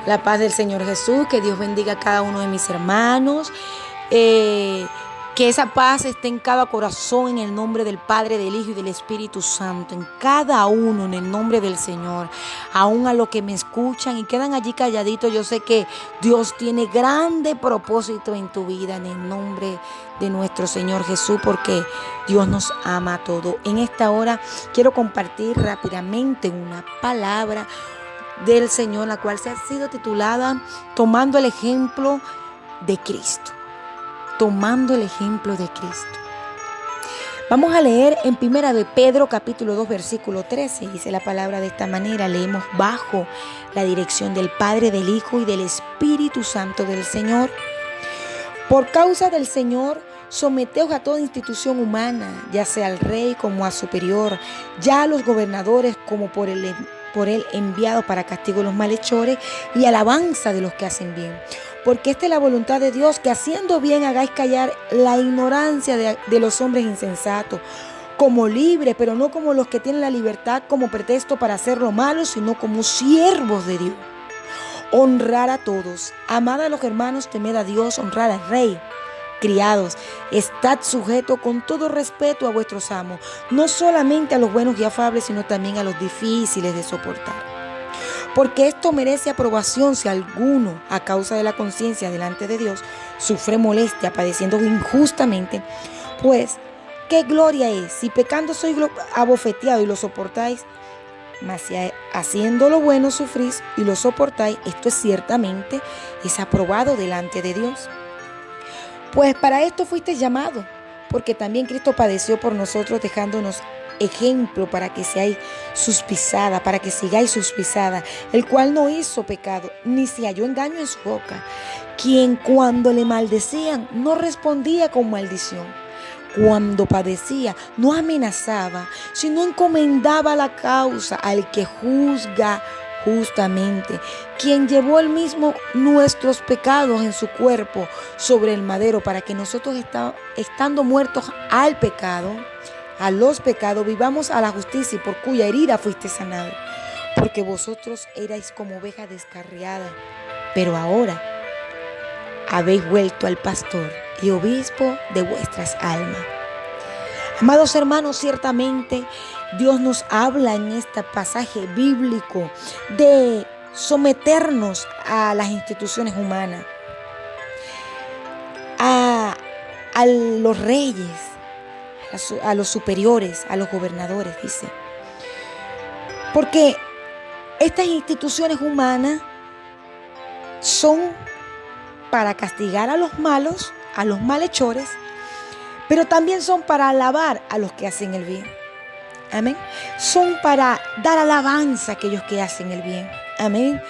La paz del Señor Jesús, que Dios bendiga a cada uno de mis hermanos, que esa paz esté en cada corazón, en el nombre del Padre, del Hijo y del Espíritu Santo, en cada uno, en el nombre del Señor. Aún a los que me escuchan y quedan allí calladitos, yo sé que Dios tiene grande propósito en tu vida, en el nombre de nuestro Señor Jesús, porque Dios nos ama a todos. En esta hora quiero compartir rápidamente una palabra del Señor, la cual se ha sido titulada Tomando el ejemplo de Cristo. Tomando el ejemplo de Cristo. Vamos a leer en Primera de Pedro capítulo 2 versículo 13. Dice la palabra de esta manera. Leemos bajo la dirección del Padre, del Hijo y del Espíritu Santo del Señor. Por causa del Señor, someteos a toda institución humana, ya sea al rey como a superior, ya a los gobernadores como por él enviado para castigo de los malhechores y alabanza de los que hacen bien. Porque esta es la voluntad de Dios, que haciendo bien hagáis callar la ignorancia de los hombres insensatos, como libres, pero no como los que tienen la libertad como pretexto para hacer lo malo, sino como siervos de Dios. Honrar a todos, amad a los hermanos, temed a Dios, honrad al rey. Criados, estad sujetos con todo respeto a vuestros amos, no solamente a los buenos y afables, sino también a los difíciles de soportar. Porque esto merece aprobación si alguno, a causa de la conciencia delante de Dios, sufre molestia padeciendo injustamente. Pues, ¿qué gloria es si pecando sois abofeteado y lo soportáis? Mas si haciendo lo bueno sufrís y lo soportáis, esto ciertamente es aprobado delante de Dios. Pues para esto fuisteis llamados, porque también Cristo padeció por nosotros, dejándonos ejemplo para que seáis sus pisadas, para que sigáis sus pisadas, el cual no hizo pecado, ni se halló engaño en su boca, quien cuando le maldecían no respondía con maldición. Cuando padecía, no amenazaba, sino encomendaba la causa al que juzga justamente, quien llevó él mismo nuestros pecados en su cuerpo sobre el madero, para que nosotros estando muertos al pecado, a los pecados, vivamos a la justicia, y por cuya herida fuiste sanado. Porque vosotros erais como ovejas descarriadas, pero ahora habéis vuelto al pastor y obispo de vuestras almas. Amados hermanos, ciertamente Dios nos habla en este pasaje bíblico de someternos a las instituciones humanas, a los reyes, a los superiores, a los gobernadores, dice. Porque estas instituciones humanas son para castigar a los malos, a los malhechores, pero también son para alabar a los que hacen el bien. Amén. Son para dar alabanza a aquellos que hacen el bien. Amén.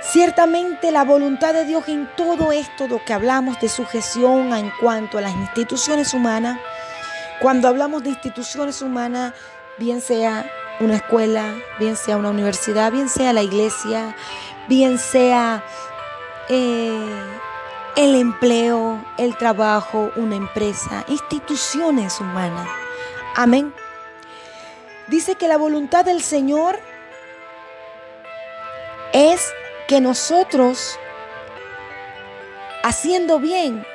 Ciertamente la voluntad de Dios en todo esto, lo que hablamos de sujeción en cuanto a las instituciones humanas, cuando hablamos de instituciones humanas, bien sea una escuela, bien sea una universidad, bien sea la iglesia, bien sea el empleo, el trabajo, una empresa, instituciones humanas. Amén. Dice que la voluntad del Señor es que nosotros, haciendo bien,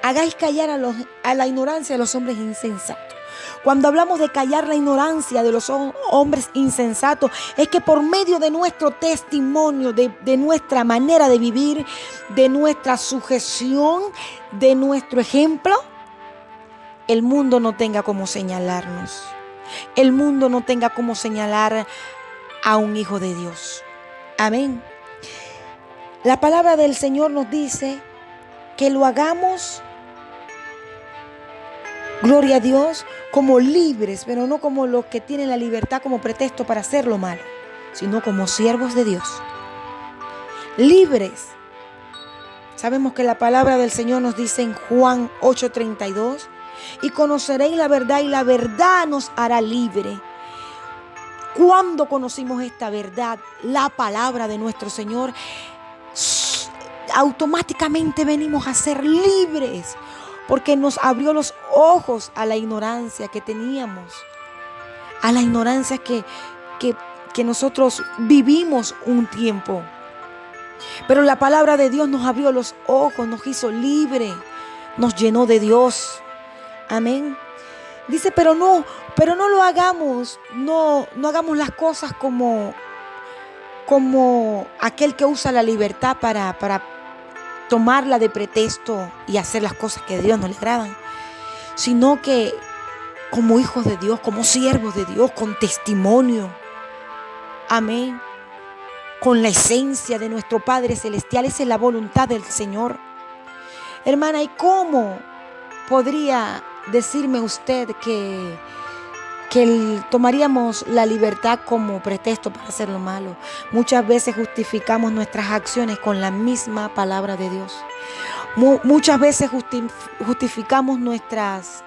hagáis callar a la ignorancia de los hombres insensatos. Cuando hablamos de callar la ignorancia de los hombres insensatos, es que por medio de nuestro testimonio, de nuestra manera de vivir, de nuestra sujeción, de nuestro ejemplo, el mundo no tenga como señalarnos. El mundo no tenga como señalar a un hijo de Dios. Amén. La palabra del Señor nos dice que lo hagamos, gloria a Dios, como libres, pero no como los que tienen la libertad como pretexto para hacer lo malo, sino como siervos de Dios. Libres. Sabemos que la palabra del Señor nos dice en Juan 8:32, y conoceréis la verdad y la verdad nos hará libre. Cuando conocimos esta verdad, la palabra de nuestro Señor, automáticamente venimos a ser libres, porque nos abrió los ojos a la ignorancia que teníamos, a la ignorancia que que nosotros vivimos un tiempo. Pero la palabra de Dios nos abrió los ojos, nos hizo libre, nos llenó de Dios. Amén. Dice, pero no lo hagamos, no hagamos las cosas como aquel que usa la libertad para tomarla de pretexto y hacer las cosas que a Dios no le agradan, sino que como hijos de Dios, como siervos de Dios, con testimonio. Amén. Con la esencia de nuestro Padre Celestial. Esa es la voluntad del Señor. Hermana, ¿y cómo podría decirme usted que tomaríamos la libertad como pretexto para hacer lo malo? Muchas veces justificamos nuestras acciones con la misma palabra de Dios. Muchas veces justificamos nuestras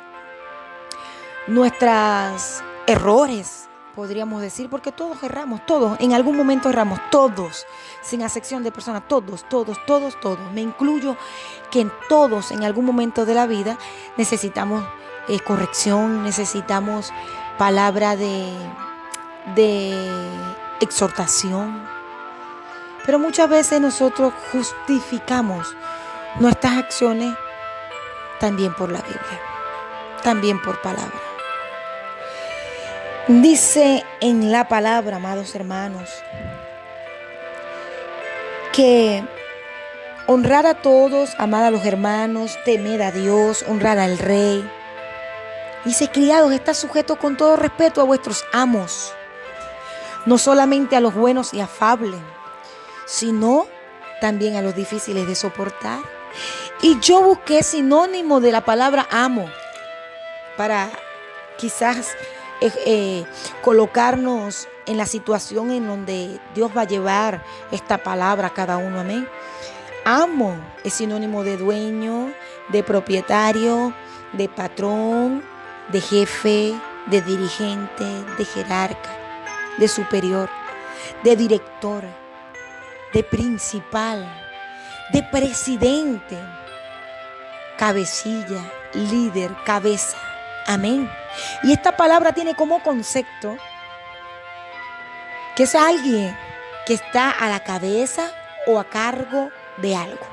errores, podríamos decir, porque todos erramos, todos, en algún momento erramos, todos, sin acepción de personas, todos, me incluyo, que todos en algún momento de la vida necesitamos corrección, necesitamos palabra de exhortación, pero muchas veces nosotros justificamos nuestras acciones también por la Biblia, también por palabra. Dice en la palabra, amados hermanos, que honrar a todos, amar a los hermanos, temer a Dios, honrar al rey. Dice, criados, está sujeto con todo respeto a vuestros amos, no solamente a los buenos y afables, sino también a los difíciles de soportar. Y yo busqué sinónimo de la palabra amo para quizás colocarnos en la situación en donde Dios va a llevar esta palabra a cada uno. Amén. Amo es sinónimo de dueño, de propietario, de patrón, de jefe, de dirigente, de jerarca, de superior, de director, de principal, de presidente, cabecilla, líder, cabeza. Amén. Y esta palabra tiene como concepto que es alguien que está a la cabeza o a cargo de algo.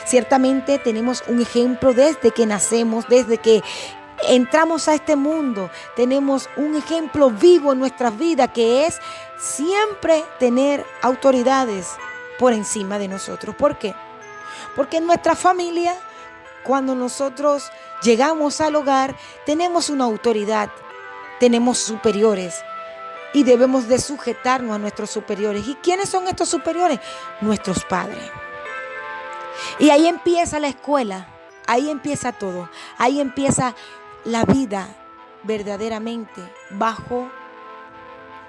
Ciertamente tenemos un ejemplo desde que nacemos, desde que entramos a este mundo. Tenemos un ejemplo vivo en nuestras vidas, que es siempre tener autoridades por encima de nosotros. ¿Por qué? Porque en nuestra familia, cuando nosotros llegamos al hogar, tenemos una autoridad, tenemos superiores y debemos de sujetarnos a nuestros superiores. ¿Y quiénes son estos superiores? Nuestros padres. Y ahí empieza la escuela, ahí empieza todo, ahí empieza la vida verdaderamente bajo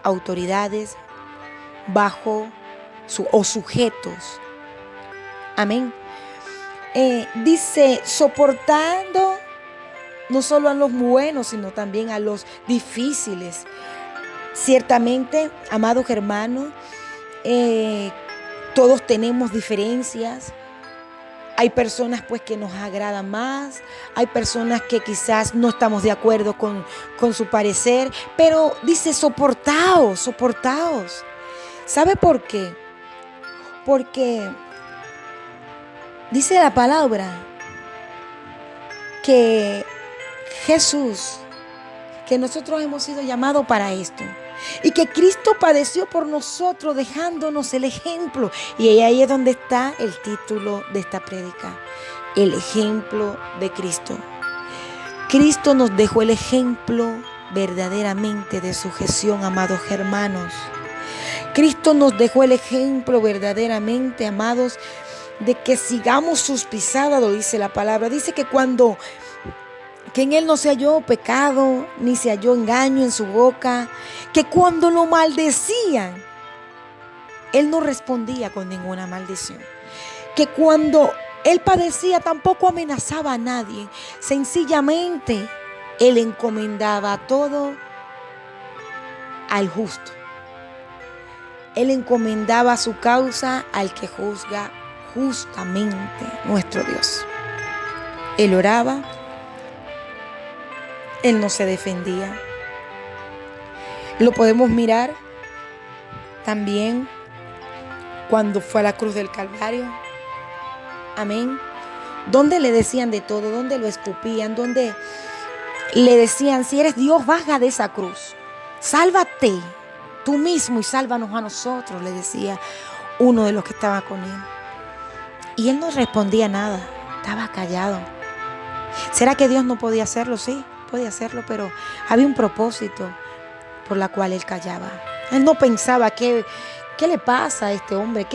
autoridades, bajo sujetos. Amén. Dice, soportando no solo a los buenos, sino también a los difíciles. Ciertamente, amados hermanos, todos tenemos diferencias. Hay personas pues que nos agradan más, hay personas que quizás no estamos de acuerdo con su parecer, pero dice soportaos. ¿Sabe por qué? Porque dice la palabra que Jesús, que nosotros hemos sido llamados para esto. Y que Cristo padeció por nosotros dejándonos el ejemplo. Y ahí es donde está el título de esta prédica. El ejemplo de Cristo. Cristo nos dejó el ejemplo verdaderamente de sujeción, amados hermanos. Cristo nos dejó el ejemplo verdaderamente, amados, de que sigamos sus pisadas, lo dice la palabra. Dice que en él no se halló pecado, ni se halló engaño en su boca, que cuando lo maldecían, él no respondía con ninguna maldición, que cuando él padecía tampoco amenazaba a nadie, sencillamente él encomendaba todo al justo, él encomendaba su causa al que juzga justamente, nuestro Dios. Él oraba, él no se defendía. Lo podemos mirar también cuando fue a la cruz del Calvario. Amén. Donde le decían de todo, donde lo escupían, donde le decían, si eres Dios, baja de esa cruz. Sálvate tú mismo y sálvanos a nosotros, le decía uno de los que estaba con él. Y él no respondía nada, estaba callado. ¿Será que Dios no podía hacerlo? Sí, podía hacerlo, pero había un propósito por la cual él callaba. Él no pensaba ¿qué le pasa a este hombre?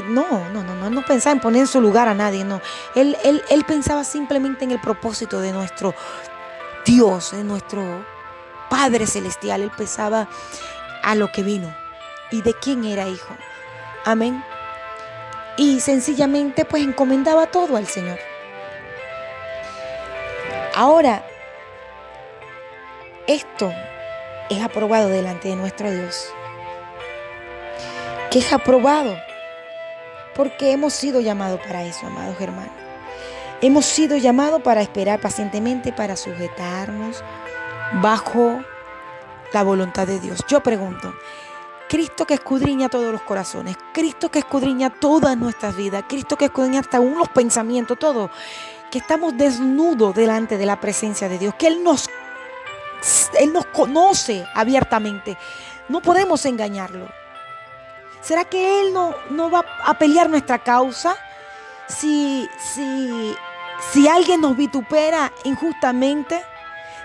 No pensaba en poner en su lugar a nadie, no. Él pensaba simplemente en el propósito de nuestro Dios, de nuestro Padre Celestial. Él pensaba a lo que vino y de quién era hijo. Amén. Y sencillamente pues encomendaba todo al Señor. Ahora, esto es aprobado delante de nuestro Dios. Que es aprobado porque hemos sido llamados para eso, amados hermanos. Hemos sido llamados para esperar pacientemente, para sujetarnos bajo la voluntad de Dios. Yo pregunto, Cristo que escudriña todos los corazones, Cristo que escudriña todas nuestras vidas, Cristo que escudriña hasta aún los pensamientos, todo, que estamos desnudos delante de la presencia de Dios, que Él nos conoce abiertamente, no podemos engañarlo. ¿Será que Él no va a pelear nuestra causa? Si alguien nos vitupera injustamente,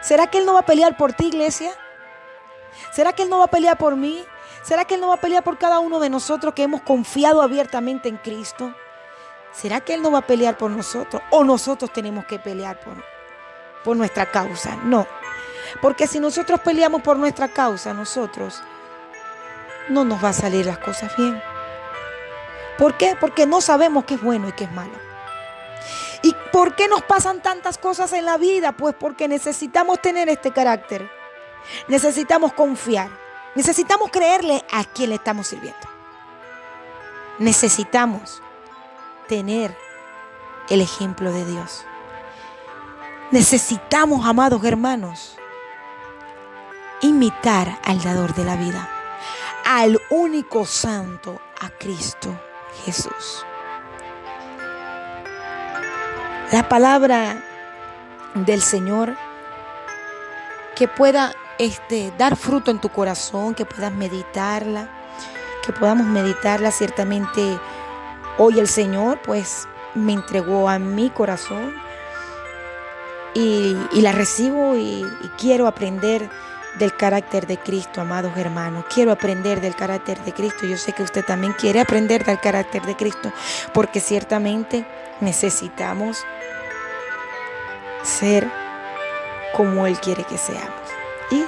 ¿será que Él no va a pelear por ti, iglesia? ¿Será que Él no va a pelear por mí? ¿Será que Él no va a pelear por cada uno de nosotros que hemos confiado abiertamente en Cristo? ¿Será que Él no va a pelear por nosotros? ¿O nosotros tenemos que pelear por nuestra causa? No, porque si nosotros peleamos por nuestra causa, nosotros no nos va a salir las cosas bien. ¿Por qué? Porque no sabemos qué es bueno y qué es malo. ¿Y por qué nos pasan tantas cosas en la vida? Pues porque necesitamos tener este carácter. Necesitamos confiar. Necesitamos creerle a quien le estamos sirviendo. Necesitamos tener el ejemplo de Dios. Necesitamos, amados hermanos, imitar al dador de la vida, al único santo, a Cristo Jesús. La palabra del Señor que pueda dar fruto en tu corazón, que puedas meditarla, que podamos meditarla. Ciertamente hoy el Señor pues me entregó a mi corazón y la recibo y quiero aprender del carácter de Cristo, amados hermanos. Quiero aprender del carácter de Cristo. Yo sé que usted también quiere aprender del carácter de Cristo, porque ciertamente necesitamos ser como Él quiere que seamos. Y